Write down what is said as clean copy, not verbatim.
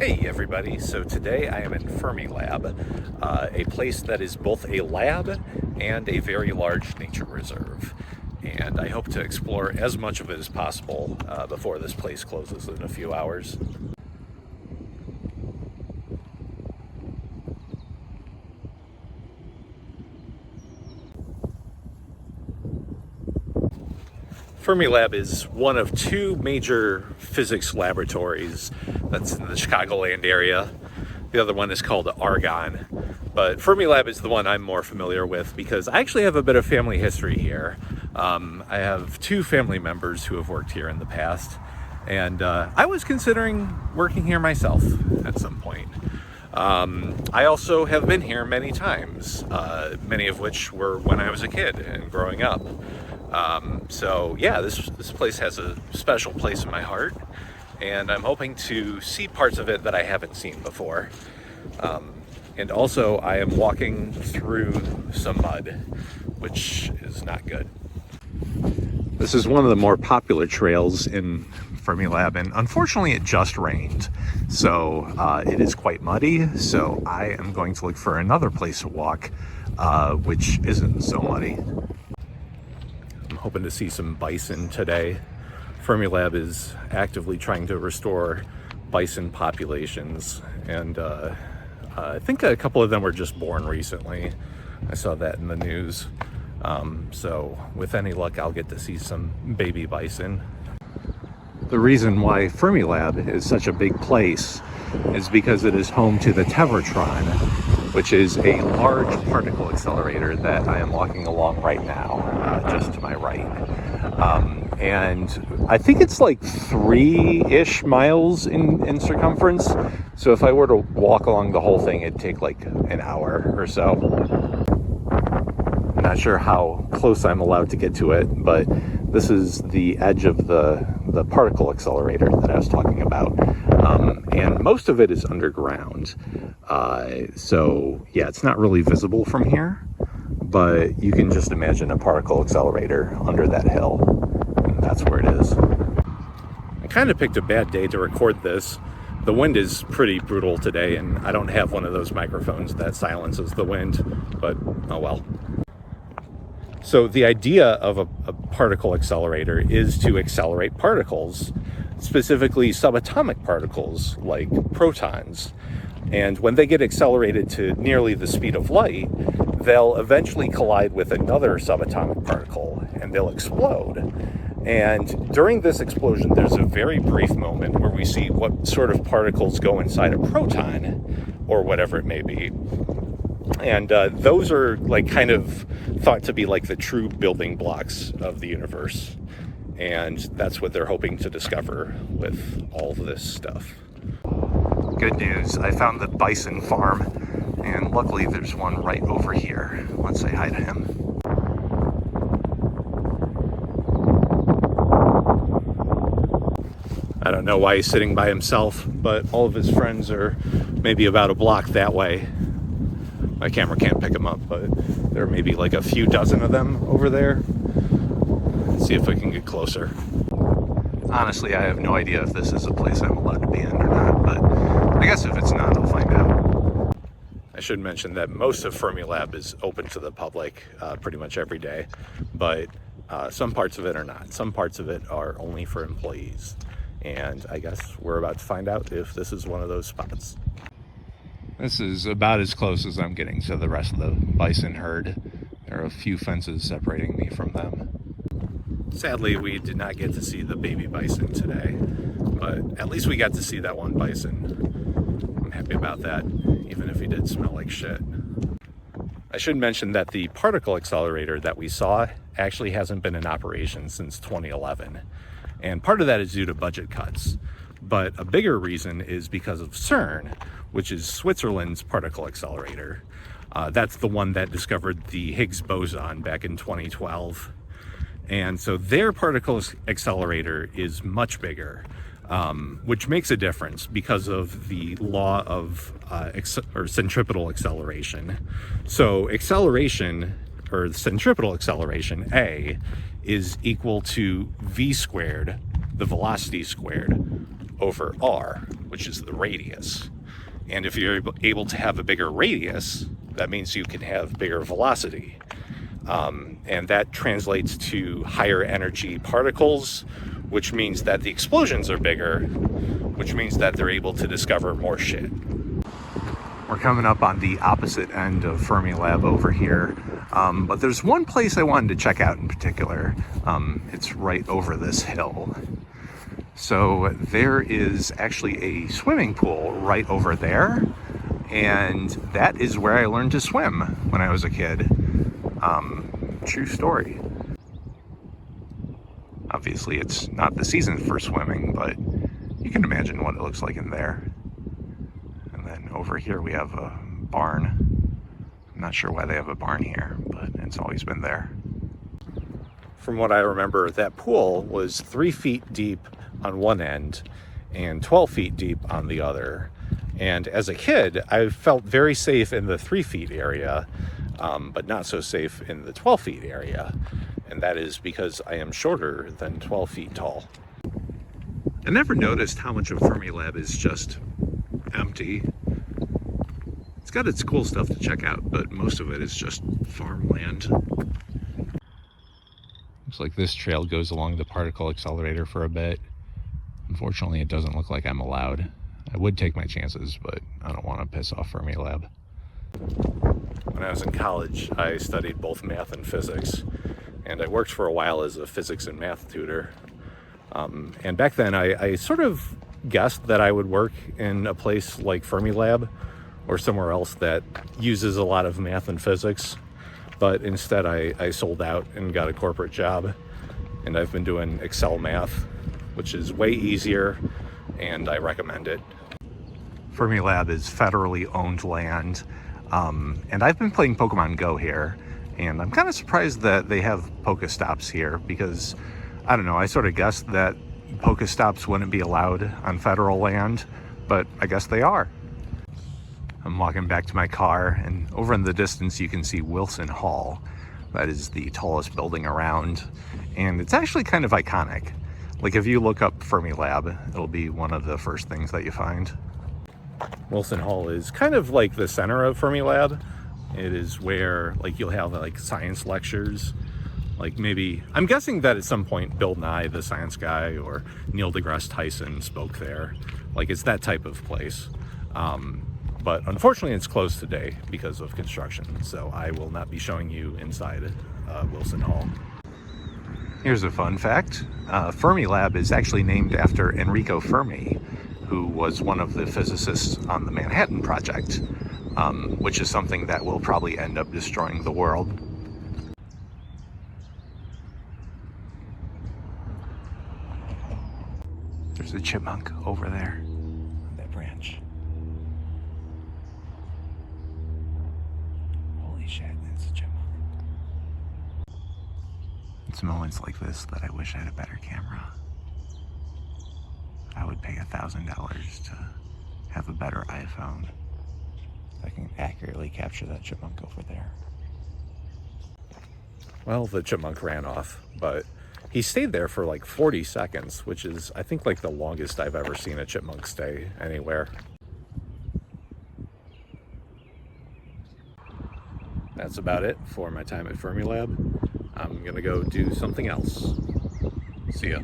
Hey everybody, so today I am in Fermilab, a place that is both a lab and a very large nature reserve. And I hope to explore as much of it as possible before this place closes in a few hours. Fermilab is one of two major physics laboratories that's in the Chicagoland area. The other one is called Argonne. But Fermilab is the one I'm more familiar with because I actually have a bit of family history here. I have two family members who have worked here in the past, and I was considering working here myself at some point. I also have been here many times, many of which were when I was a kid and growing up. So yeah, this place has a special place in my heart, and I'm hoping to see parts of it that I haven't seen before. And also I am walking through some mud, which is not good. This is one of the more popular trails in Fermilab, and unfortunately it just rained, so it is quite muddy. So I am going to look for another place to walk, which isn't so muddy. I'm hoping to see some bison today. Fermilab is actively trying to restore bison populations, and I think a couple of them were just born recently. I saw that in the news. So with any luck, I'll get to see some baby bison. The reason why Fermilab is such a big place is because it is home to the Tevatron, which is a large particle accelerator that I am walking along right now, just to my right. And I think it's like 3-ish miles in circumference. So if I were to walk along the whole thing, it'd take like an hour or so. I'm not sure how close I'm allowed to get to it, but this is the edge of the particle accelerator that I was talking about. And most of it is underground. So yeah, it's not really visible from here, but you can just imagine a particle accelerator under that hill. And that's where it is. I kind of picked a bad day to record this. The wind is pretty brutal today, and I don't have one of those microphones that silences the wind, but oh well. So the idea of a particle accelerator is to accelerate particles, specifically subatomic particles like protons. And when they get accelerated to nearly the speed of light, they'll eventually collide with another subatomic particle and they'll explode. And during this explosion, there's a very brief moment where we see what sort of particles go inside a proton, or whatever it may be. And those are like kind of thought to be like the true building blocks of the universe. And that's what they're hoping to discover with all this stuff. Good news, I found the bison farm, and luckily there's one right over here. Let's say hi to him. I don't know why he's sitting by himself, but all of his friends are maybe about a block that way. My camera can't pick them up, but there are maybe like a few dozen of them over there. Let's see if we can get closer. Honestly, I have no idea if this is a place I'm allowed to be in or not, but I guess if it's not, I'll find out. I should mention that most of Fermilab is open to the public pretty much every day, but some parts of it are not. Some parts of it are only for employees. And I guess we're about to find out if this is one of those spots. This is about as close as I'm getting to the rest of the bison herd. There are a few fences separating me from them. Sadly, we did not get to see the baby bison today, but at least we got to see that one bison. I'm happy about that, even if he did smell like shit. I should mention that the particle accelerator that we saw actually hasn't been in operation since 2011. And part of that is due to budget cuts. But a bigger reason is because of CERN, which is Switzerland's particle accelerator. That's the one that discovered the Higgs boson back in 2012. And so their particle accelerator is much bigger, which makes a difference because of the law of centripetal acceleration. So acceleration, or centripetal acceleration, A, is equal to v squared, the velocity squared, over r, which is the radius. And if you're able to have a bigger radius, that means you can have bigger velocity. And that translates to higher energy particles, which means that the explosions are bigger, which means that they're able to discover more shit. We're coming up on the opposite end of Fermilab over here, but there's one place I wanted to check out in particular. It's right over this hill. So there is actually a swimming pool right over there, and that is where I learned to swim when I was a kid. True story. Obviously it's not the season for swimming, but you can imagine what it looks like in there. And then over here we have a barn. I'm not sure why they have a barn here, but it's always been there. From what I remember, that pool was 3 feet deep on one end and 12 feet deep on the other. And as a kid, I felt very safe in the 3 feet area, but not so safe in the 12 feet area. And that is because I am shorter than 12 feet tall. I never noticed how much of Fermilab is just empty. It's got its cool stuff to check out, but most of it is just farmland. Looks like this trail goes along the particle accelerator for a bit. Unfortunately, it doesn't look like I'm allowed. I would take my chances, but I don't want to piss off Fermilab. When I was in college, I studied both math and physics, and I worked for a while as a physics and math tutor. And back then, I sort of guessed that I would work in a place like Fermilab or somewhere else that uses a lot of math and physics. But instead, I sold out and got a corporate job, and I've been doing Excel math, which is way easier, and I recommend it. Fermilab is federally owned land, and I've been playing Pokemon Go here, and I'm kind of surprised that they have Pokestops here because, I don't know, I sort of guessed that Pokestops wouldn't be allowed on federal land, but I guess they are. I'm walking back to my car, and over in the distance you can see Wilson Hall. That is the tallest building around, and it's actually kind of iconic. Like if you look up Fermilab, it'll be one of the first things that you find. Wilson Hall is kind of like the center of Fermilab. It is where like you'll have like science lectures. Like maybe, I'm guessing that at some point Bill Nye, the science guy, or Neil deGrasse Tyson spoke there. Like it's that type of place. But unfortunately it's closed today because of construction. So I will not be showing you inside Wilson Hall. Here's a fun fact. Fermilab is actually named after Enrico Fermi, who was one of the physicists on the Manhattan Project, which is something that will probably end up destroying the world. There's a chipmunk over there on that branch. Holy shit, it's a chipmunk. It's moments like this that I wish I had a better camera. I would pay $1,000 to have a better iPhone. I can accurately capture that chipmunk over there. Well, the chipmunk ran off, but he stayed there for like 40 seconds, which is, I think, like the longest I've ever seen a chipmunk stay anywhere. That's about it for my time at Fermilab. I'm gonna go do something else. See ya.